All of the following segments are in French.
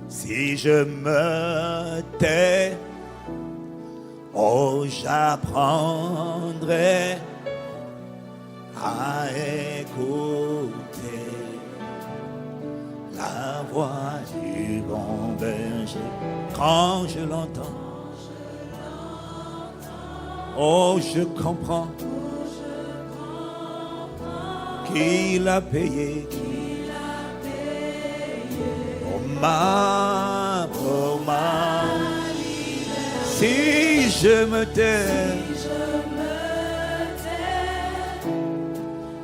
Si je me tais, oh, j'apprendrai à écouter la voix du bon berger. Quand je l'entends, oh, je comprends qu'il a payé pour ma si je me tais,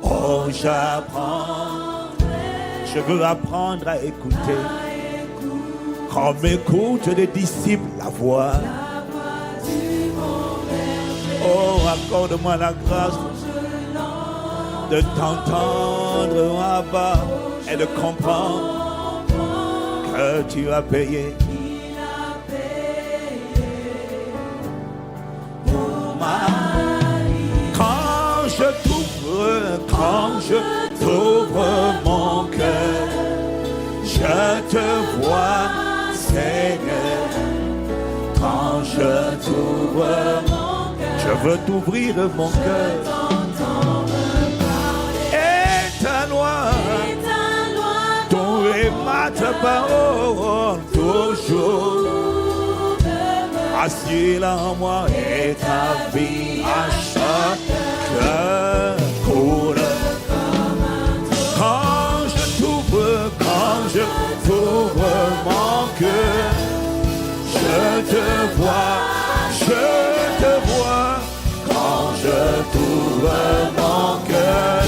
oh, je veux apprendre à écouter, comme écoutent les disciples la voix. Oh, accorde-moi la grâce de t'entendre, Abba, et de comprendre que tu as payé pour ma vie. Quand je t'ouvre mon cœur, je te vois, Seigneur. Quand je t'ouvre mon cœur, je veux t'ouvrir mon cœur. Et ta loi, ta parole toujours assieds en moi, et ta vie à chaque cours. Quand je t'ouvre mon cœur, je te vois. Quand je t'ouvre mon cœur,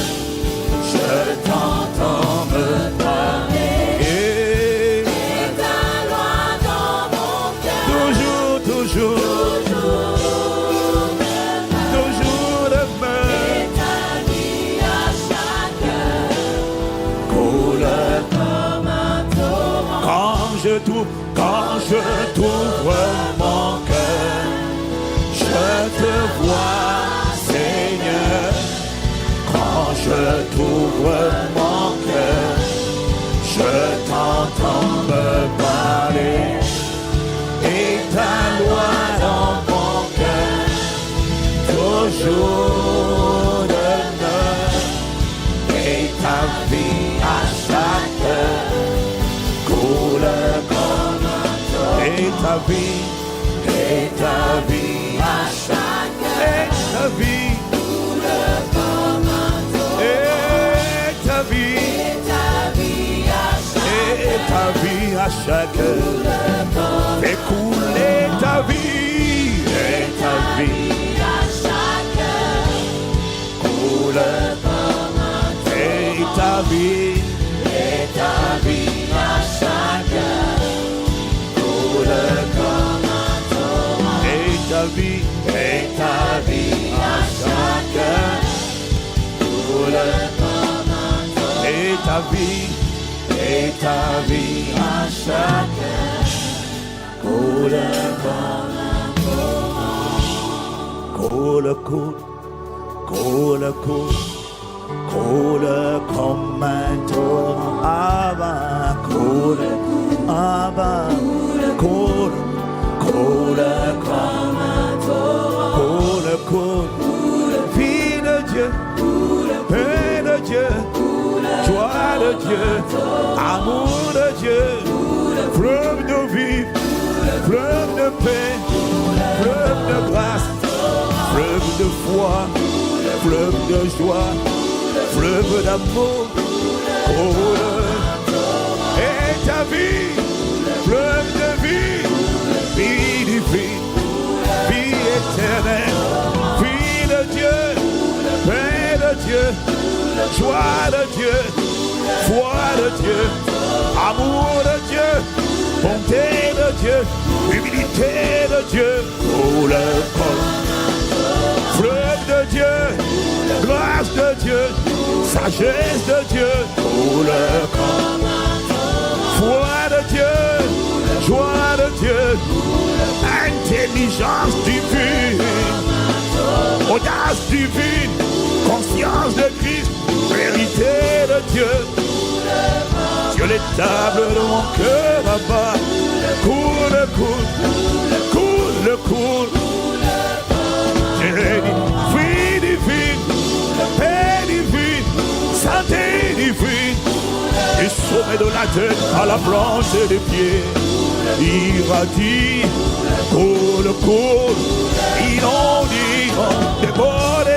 je t'entends me parler. Toujours demain, et ta vie à chaque heure coule comme un torrent. Quand je t'ouvre mon cœur, je te vois, Seigneur. Quand je t'ouvre mon cœur, je t'entends me parler. Et ta loi dans mon cœur, toujours demeure. Et ta vie à chaque heure coule comme un torrent. Et ta vie à chaque heure, et ta vie coule comme un torrent. Et ta vie à chaque heure, fais couler ta vie, et ta vie à chaque heure coule comme un torrent. Et ta vie à chaque heure coule comme un torrent. Et ta vie à chaque heure coule comme un torrent. Et ta vie à chaque heure coule comme un torrent. Coule comme un torrent. Abba, coule comme un torrent. Coule, vie de Dieu, paix de Dieu, joie de Dieu, amour de Dieu, fleuve de vie, fleuve de paix, fleuve de grâce, fleuve de foi, fleuve de joie, fleuve d'amour, coule. Et ta vie, fleuve de vie, vie divine, vie éternelle, vie de Dieu, paix de Dieu, joie de Dieu, foi de Dieu, amour de Dieu, bonté de Dieu, humilité de Dieu, coule comme fleuve de Dieu, grâce de Dieu, sagesse de Dieu, coule comme foi de Dieu, joie de Dieu, intelligence divine, audace divine, de Dieu. Sur les tables de mon cœur là-bas, coule, coule, coule, coule. J'ai dit, vie divine, paix divine, santé divine, et sommet de la tête à la planche des pieds. Irradie, coule, coule, inonde, déborde,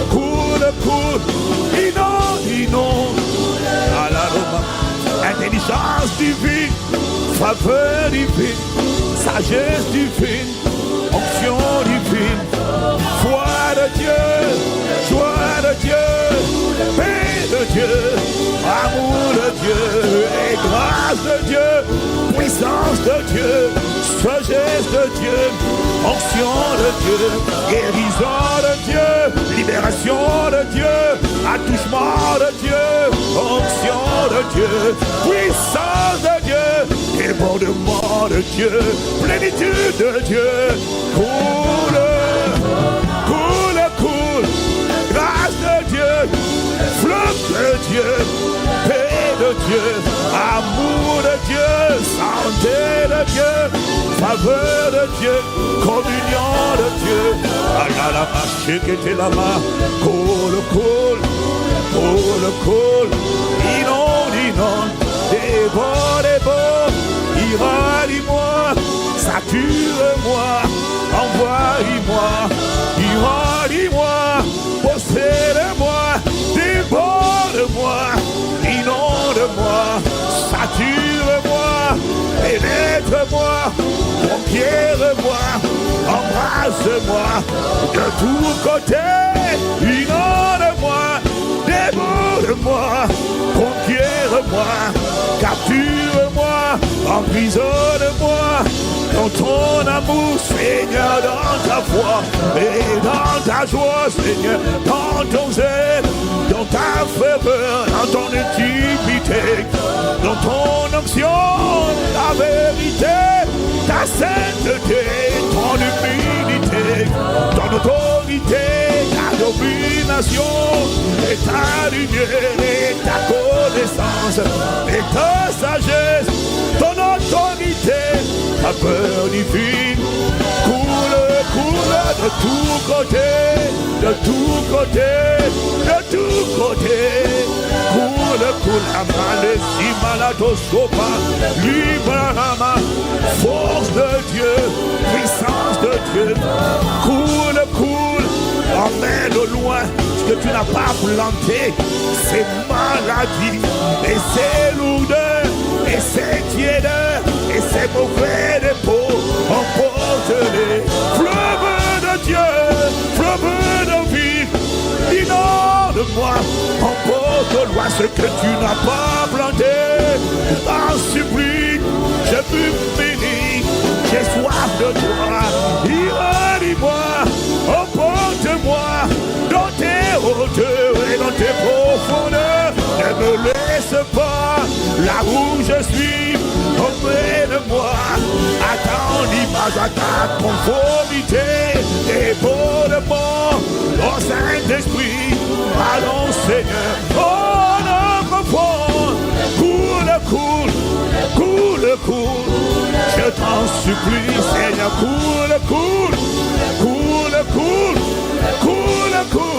coule, coule, inonde, à l'aroma, intelligence divine, faveur divine, sagesse divine, onction divine, foi de Dieu, joie de Dieu, paix de Dieu, amour de Dieu, et grâce de Dieu, puissance de Dieu, sagesse de Dieu, onction de Dieu, guérison de Dieu, libération de Dieu, attouchement de Dieu, onction de Dieu, puissance de Dieu, débordement de Dieu, plénitude de Dieu, coule, coule, coule, grâce de Dieu, fleuve de Dieu, paix de Dieu, amour de Dieu, santé de Dieu, faveur de Dieu, communion de Dieu. La marche qui était là-bas, coule, coule, coule, coule, inonde, déborde, irradie-moi, sature-moi, envoie-moi, irradie-moi, possède-moi, déborde-moi, inonde-moi, sature-moi, pénètre-moi, conquiert-moi, embrasse-moi, de tous côtés, inonde-moi, déborde-moi, conquiert-moi, capture-moi, emprisonne-moi, dans ton amour, Seigneur, dans ta foi et dans ta joie, Seigneur, dans ton zèle, dans ta ferveur, dans ton intimité, dans ton onction, la vérité, ta sainteté, ton humilité, ton autorité, ta domination, et ta lumière, et ta connaissance, et ta sagesse, ton autorité, ta peur divine, coule, coule de tous côtés, de tous côtés, de tous côtés, coule, coule, amalesi, maladosopa, librama, force de Dieu, puissance de Dieu, coule, coule, emmène au loin ce que tu n'as pas planté, c'est maladie, et c'est lourdeur, et c'est tiédeur, et c'est mauvais dépôt, emporte-les, fleuve de Dieu, fleuve de vie, inonde-moi, emporte-moi ce que tu n'as pas planté, en supplie, je m'humilie, j'ai soif de toi, irradie-moi, emporte-moi, dans tes hauteurs et dans tes profondeurs, ne me laisse pas là où je suis, emmène-moi à ton image, à ta conformité, déborde-moi, oh Saint-Esprit, allons Seigneur, oh notre foi, coule, coule, coule, coule, je t'en supplie Seigneur, coule, coule, coule, coule, coule, coule.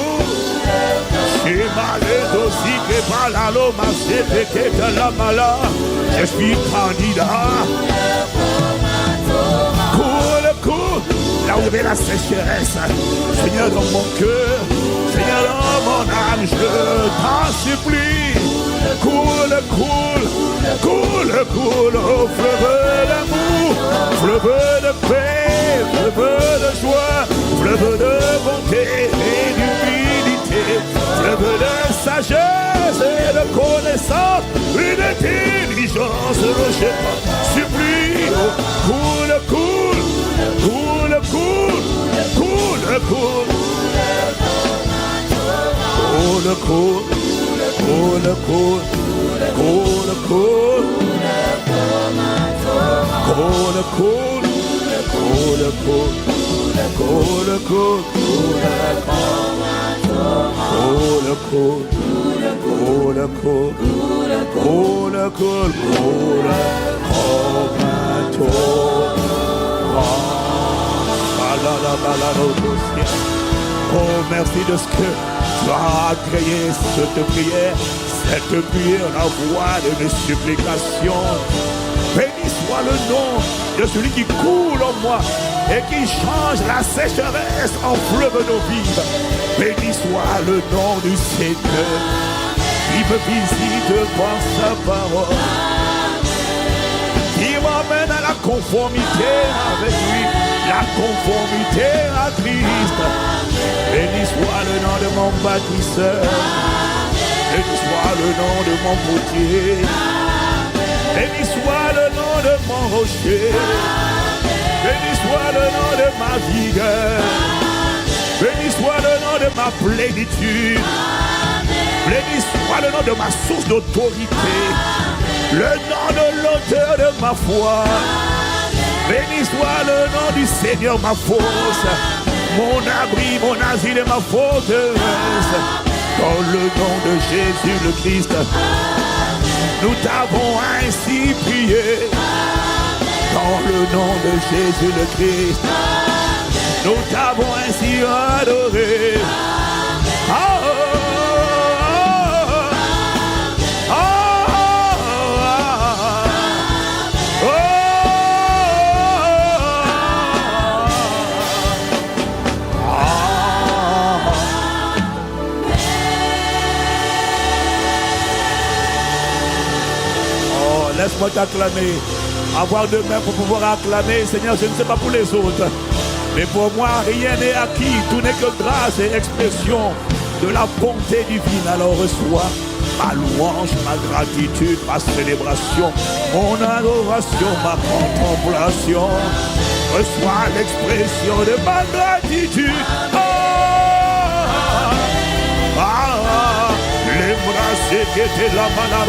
Je suis candidat. Coule, coule, là où il y avait la sécheresse, Seigneur dans mon cœur, Seigneur dans mon âme, je t'en supplie. Coule, coule, coule, coule, oh fleuve d'amour, fleuve de paix, fleuve de joie, fleuve de bonté et d'humilité, fleuve de sagesse et de connaissance et d'intelligence, je t'en supplie. Oh, coule, coule, coule, coule, coule, coule, coule, coule. Coule, coule, coule, coule, coule, coule, coule, coule, coule, coule, coule, cool, cool, cool, cool, oh, merci de ce que tu as agréé cette prière, la voix de mes supplications. Béni soit le nom de celui qui coule en moi et qui change la sécheresse en fleuve d'eau vive. Béni soit le nom du Seigneur qui me visite par sa parole, qui m'emmène à la conformité avec lui, la conformité à Christ. Béni soit le nom de mon bâtisseur, béni soit le nom de mon potier, béni soit le nom de mon rocher, béni soit le nom de ma vigueur, béni soit le nom de ma plénitude, béni soit le nom de ma source d'autorité, le nom de l'auteur de ma foi. Béni soit le nom du Seigneur, ma force, mon abri, mon asile et ma forteresse. Dans le nom de Jésus le Christ, nous t'avons ainsi prié. Dans le nom de Jésus le Christ, nous t'avons ainsi adoré. Laisse-moi t'acclamer. Avoir de mains pour pouvoir acclamer. Seigneur, je ne sais pas pour les autres, mais pour moi, rien n'est acquis. Tout n'est que grâce et expression de la bonté divine. Alors reçois ma louange, ma gratitude, ma célébration, mon adoration, ma contemplation. Reçois l'expression de ma gratitude. Les bras qui étaient la main à